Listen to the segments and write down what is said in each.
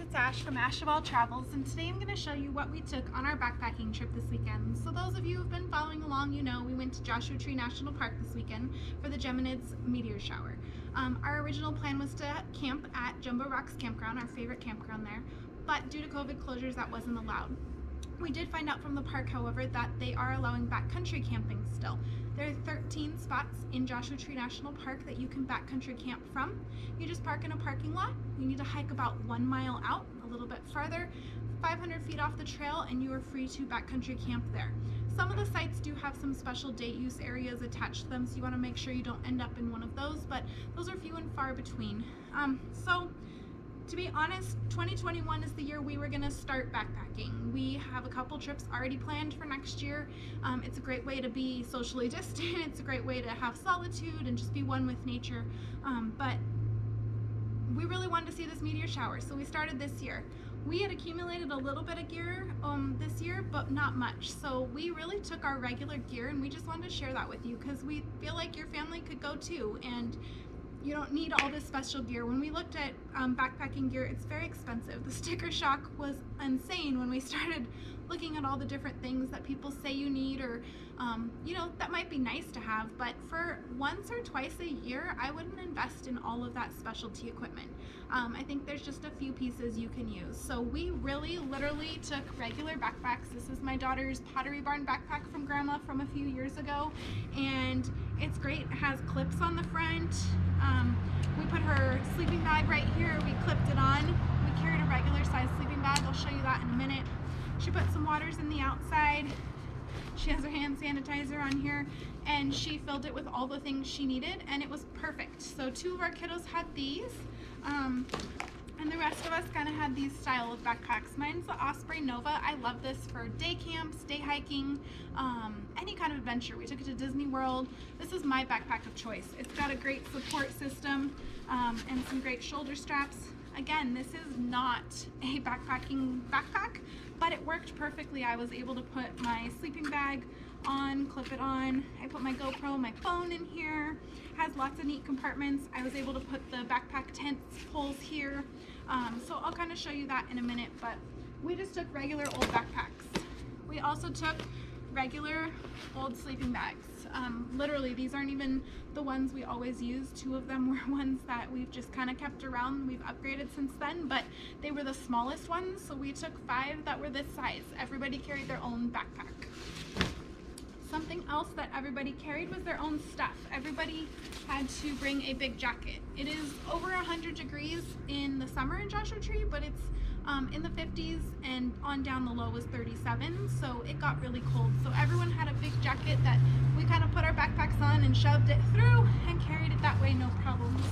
it's Ash from Ash of All Travels, and today I'm going to show you what we took on our backpacking trip this weekend. So those of you who have been following along, you know we went to Joshua Tree National Park this weekend for the Geminids meteor shower. Our original plan was to camp at Jumbo Rocks Campground, our favorite campground there, but due to COVID closures that wasn't allowed. We did find out from the park, however, that they are allowing backcountry camping still. There are 13 spots in Joshua Tree National Park that you can backcountry camp from. You just park in a parking lot. You need to hike about 1 mile out, a little bit farther, 500 feet off the trail, and you are free to backcountry camp there. Some of the sites do have some special day use areas attached to them, so you want to make sure you don't end up in one of those, but those are few and far between. To be honest, 2021 is the year we were going to start backpacking. We have a couple trips already planned for next year. It's a great way to be socially distant. It's a great way to have solitude and just be one with nature. But we really wanted to see this meteor shower, so we started this year. We had accumulated a little bit of gear this year, but not much. So we really took our regular gear and we just wanted to share that with you because we feel like your family could go too. And you don't need all this special gear. When we looked at backpacking gear, it's very expensive. The sticker shock was insane when we started looking at all the different things that people say you need, or that might be nice to have, but for once or twice a year, I wouldn't invest in all of that specialty equipment. I think there's just a few pieces you can use. So we really literally took regular backpacks. This is my daughter's Pottery Barn backpack from Grandma from a few years ago, and it's great. It has clips on the front. We put her sleeping bag right here. We clipped it on. We carried a regular size sleeping bag. I'll show you that in a minute. She put some waters in the outside. She has her hand sanitizer on here, and she filled it with all the things she needed, and it was perfect. So 2 of our kiddos had these, and the rest of us kind of had these style of backpacks. Mine's the Osprey Nova. I love this for day camps, day hiking, any kind of adventure. We took it to Disney World. This is my backpack of choice. It's got a great support system and some great shoulder straps. Again, this is not a backpacking backpack, but it worked perfectly. I was able to put my sleeping bag on, clip it on. I put my GoPro, my phone in here. It has lots of neat compartments. I was able to put the backpack tent poles here. So I'll kind of show you that in a minute, but we just took regular old backpacks. We also took regular old sleeping bags. Literally, these aren't even the ones we always use. 2 of them were ones that we've just kind of kept around. We've upgraded since then, but they were the smallest ones, so we took 5 that were this size. Everybody carried their own backpack. Something else that everybody carried was their own stuff. Everybody had to bring a big jacket. It is over 100 degrees in the summer in Joshua Tree, but it's in the 50s, and on down the low was 37, so it got really cold. So everyone had a big jacket that we kind of put our backpacks on and shoved it through and carried it that way, no problems.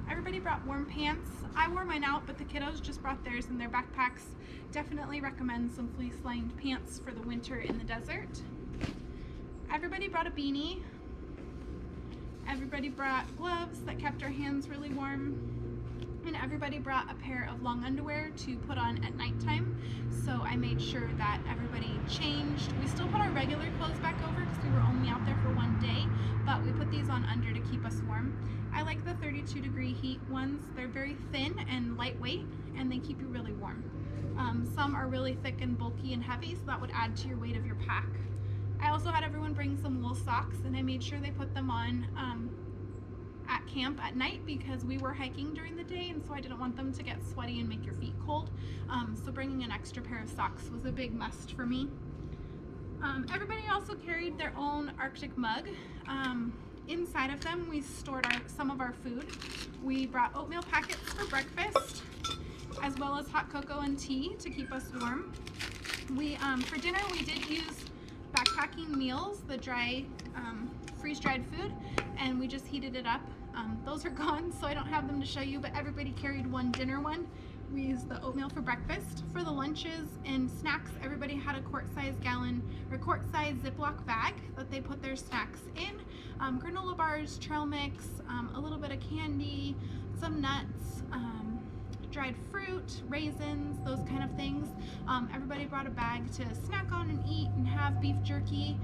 Everybody brought warm pants. I wore mine out, but the kiddos just brought theirs in their backpacks. Definitely recommend some fleece-lined pants for the winter in the desert. Everybody brought a beanie. Everybody brought gloves that kept our hands really warm. And everybody brought a pair of long underwear to put on at nighttime. So I made sure that everybody changed. We still put our regular clothes back over because we were only out there for 1 day, but we put these on under to keep us warm. I like the 32-degree heat ones. They're very thin and lightweight, and they keep you really warm. Some are really thick and bulky and heavy, so that would add to your weight of your pack. I also had everyone bring some wool socks, and I made sure they put them on at camp at night because we were hiking during the day, and so I didn't want them to get sweaty and make your feet cold. So bringing an extra pair of socks was a big must for me. Everybody also carried their own Arctic mug. Inside of them we stored some of our food. We brought oatmeal packets for breakfast, as well as hot cocoa and tea to keep us warm. For dinner we did use backpacking meals, the dry freeze-dried food, and we just heated it up. Those are gone, so I don't have them to show you, but everybody carried one dinner one. We used the oatmeal for breakfast. For the lunches and snacks, everybody had a quart-size Ziploc bag that they put their snacks in. Granola bars, trail mix, a little bit of candy, some nuts, dried fruit, raisins, those kind of things. Everybody brought a bag to snack on and eat and have beef jerky,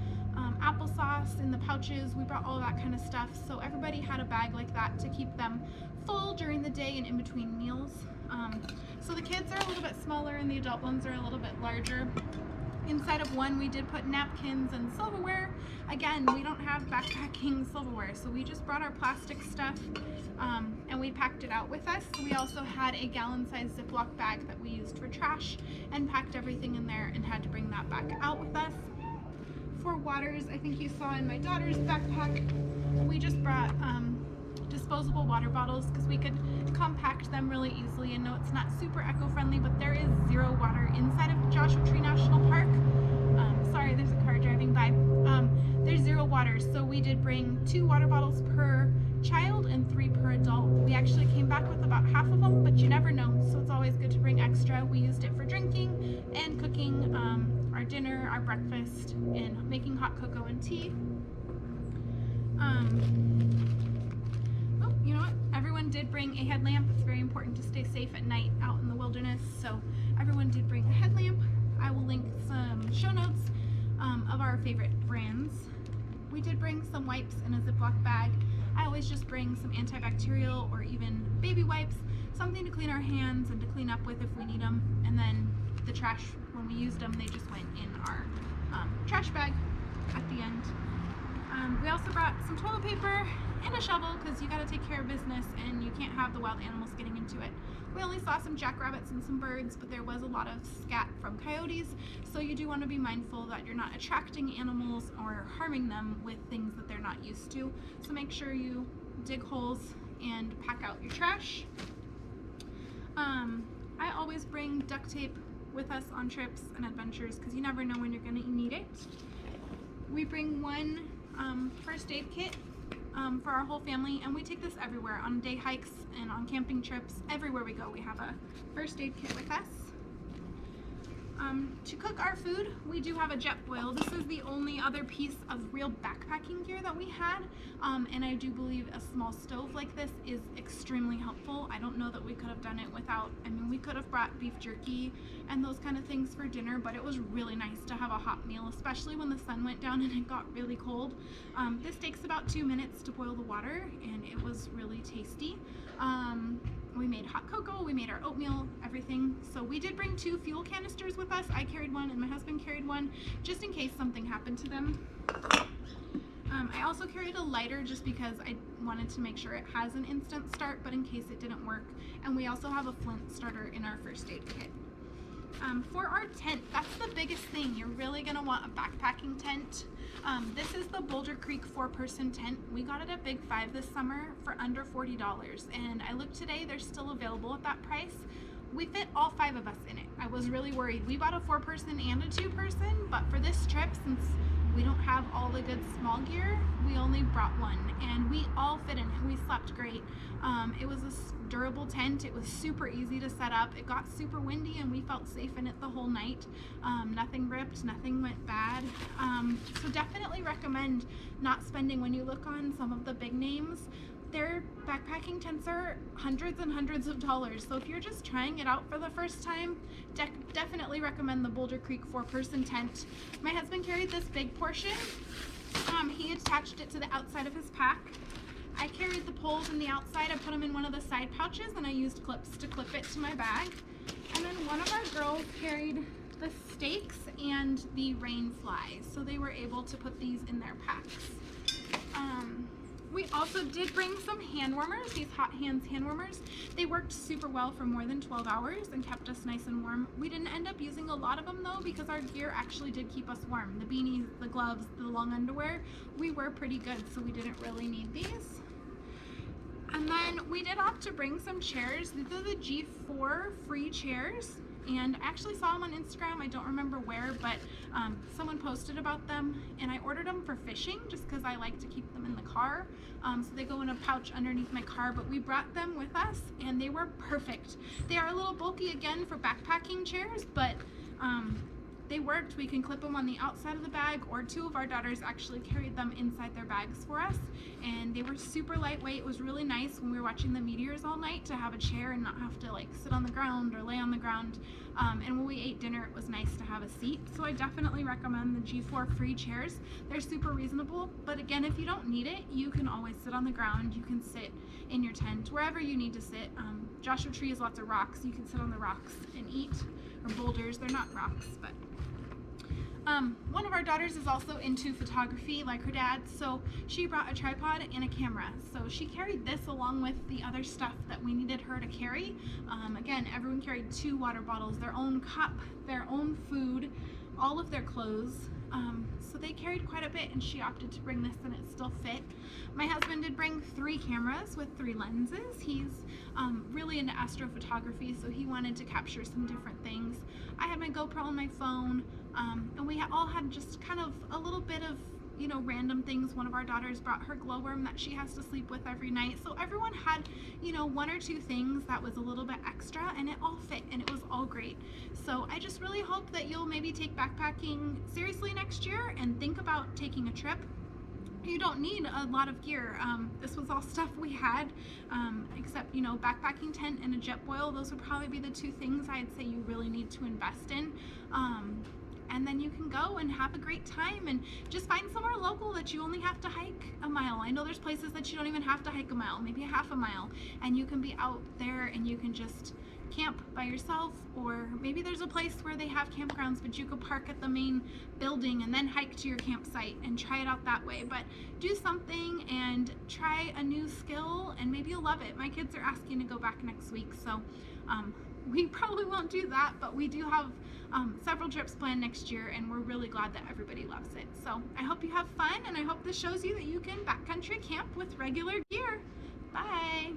applesauce in the pouch pouches. We brought all that kind of stuff. So everybody had a bag like that to keep them full during the day and in between meals. So the kids are a little bit smaller and the adult ones are a little bit larger. Inside of one, we did put napkins and silverware. Again, we don't have backpacking silverware, so we just brought our plastic stuff and we packed it out with us. We also had a gallon-sized Ziploc bag that we used for trash and packed everything in there and had to bring that back out with us. For waters, I think you saw in my daughter's backpack, we just brought disposable water bottles because we could compact them really easily. And no, it's not super eco-friendly, but there is zero water inside of Joshua Tree National Park. Sorry, there's a car driving by. There's zero water, so we did bring 2 water bottles per child and 3 per adult. We actually came back with about half of them, but you never know, so it's always good to bring extra. We used it for drinking and cooking our dinner, our breakfast, and making hot cocoa and tea. You know what? Everyone did bring a headlamp. It's very important to stay safe at night out in the wilderness, so everyone did bring a headlamp. I will link some show notes of our favorite brands. We did bring some wipes in a Ziploc bag. I always just bring some antibacterial or even baby wipes, something to clean our hands and to clean up with if we need them. And then the trash, when we used them, they just went in our trash bag at the end. We also brought some toilet paper and a shovel because you got to take care of business and you can't have the wild animals getting into it. We only saw some jackrabbits and some birds, but there was a lot of scat from coyotes, so you do want to be mindful that you're not attracting animals or harming them with things that they're not used to. So make sure you dig holes and pack out your trash. I always bring duct tape with us on trips and adventures because you never know when you're going to need it. We bring one first aid kit for our whole family, and we take this everywhere on day hikes and on camping trips. Everywhere we go, we have a first aid kit with us. To cook our food, we do have a Jetboil. This is the only other piece of real backpacking gear that we had, and I do believe a small stove like this is extremely helpful. I don't know that we could have done it without. I mean, we could have brought beef jerky and those kind of things for dinner, but it was really nice to have a hot meal, especially when the sun went down and it got really cold. This takes about 2 minutes to boil the water, and it was really tasty. We made hot cocoa, we made our oatmeal, everything. So we did bring 2 fuel canisters with us. I carried one and my husband carried one, just in case something happened to them. I also carried a lighter just because I wanted to make sure it has an instant start, but in case it didn't work. And we also have a flint starter in our first aid kit. For our tent, that's the biggest thing. You're really gonna want a backpacking tent. This is the Boulder Creek 4-person tent. We got it at Big 5 this summer for under $40, and I looked today, they're still available at that price. We fit all 5 of us in it. I was really worried. We bought a 4-person and a 2-person, but for this trip, since we don't have all the good small gear, we only brought one, and we all fit in. We slept great. It was a durable tent. It was super easy to set up. It got super windy, and we felt safe in it the whole night. Nothing ripped, nothing went bad. So definitely recommend not spending. When you look on some of the big names, their backpacking tents are hundreds and hundreds of dollars. So if you're just trying it out for the first time, definitely recommend the Boulder Creek 4-person tent. My husband carried this big portion. He attached it to the outside of his pack. I carried the poles in the outside. I put them in one of the side pouches, and I used clips to clip it to my bag. And then one of our girls carried the stakes and the rain flies, so they were able to put these in their packs. We also did bring some hand warmers, these Hot Hands hand warmers. They worked super well for more than 12 hours and kept us nice and warm. We didn't end up using a lot of them though, because our gear actually did keep us warm. The beanies, the gloves, the long underwear, we were pretty good, so we didn't really need these. And then we did opt to bring some chairs. These are the G4 free chairs, and I actually saw them on Instagram. I don't remember where, but someone posted about them, and I ordered them for fishing just because I like to keep them in the car. So they go in a pouch underneath my car, but we brought them with us, and they were perfect. They are a little bulky again for backpacking chairs, but they worked. We can clip them on the outside of the bag, or two of our daughters actually carried them inside their bags for us, and they were super lightweight. It was really nice when we were watching the meteors all night to have a chair and not have to like sit on the ground or lay on the ground. And when we ate dinner, it was nice to have a seat. So I definitely recommend the G4 free chairs. They're super reasonable, but again, if you don't need it, you can always sit on the ground. You can sit in your tent, wherever you need to sit. Joshua Tree has lots of rocks. You can sit on the rocks and eat, or boulders. They're not rocks, but one of our daughters is also into photography like her dad, so she brought a tripod and a camera. So she carried this along with the other stuff that we needed her to carry. Again, everyone carried 2 water bottles, their own cup, their own food, all of their clothes. So they carried quite a bit, and she opted to bring this, and it still fit. My husband did bring 3 cameras with 3 lenses. He's really into astrophotography, so he wanted to capture some different things. I had my GoPro on my phone, and we all had just kind of a little bit of, you know, random things. One of our daughters brought her glowworm that she has to sleep with every night. So everyone had, you know, 1 or 2 things that was a little bit extra, and it all fit, and it was all great. So I just really hope that you'll maybe take backpacking seriously next year and think about taking a trip. You don't need a lot of gear. This was all stuff we had, except, you know, backpacking tent and a Jetboil. Those would probably be the 2 things I'd say you really need to invest in. And then you can go and have a great time, and just find somewhere local that you only have to hike a mile. I know there's places that you don't even have to hike a mile, maybe a half a mile, and you can be out there and you can just camp by yourself, or maybe there's a place where they have campgrounds, but you could park at the main building and then hike to your campsite and try it out that way. But do something and try a new skill, and maybe you'll love it. My kids are asking to go back next week, so we probably won't do that, but we do have several trips planned next year, and we're really glad that everybody loves it. So I hope you have fun, and I hope this shows you that you can backcountry camp with regular gear. Bye!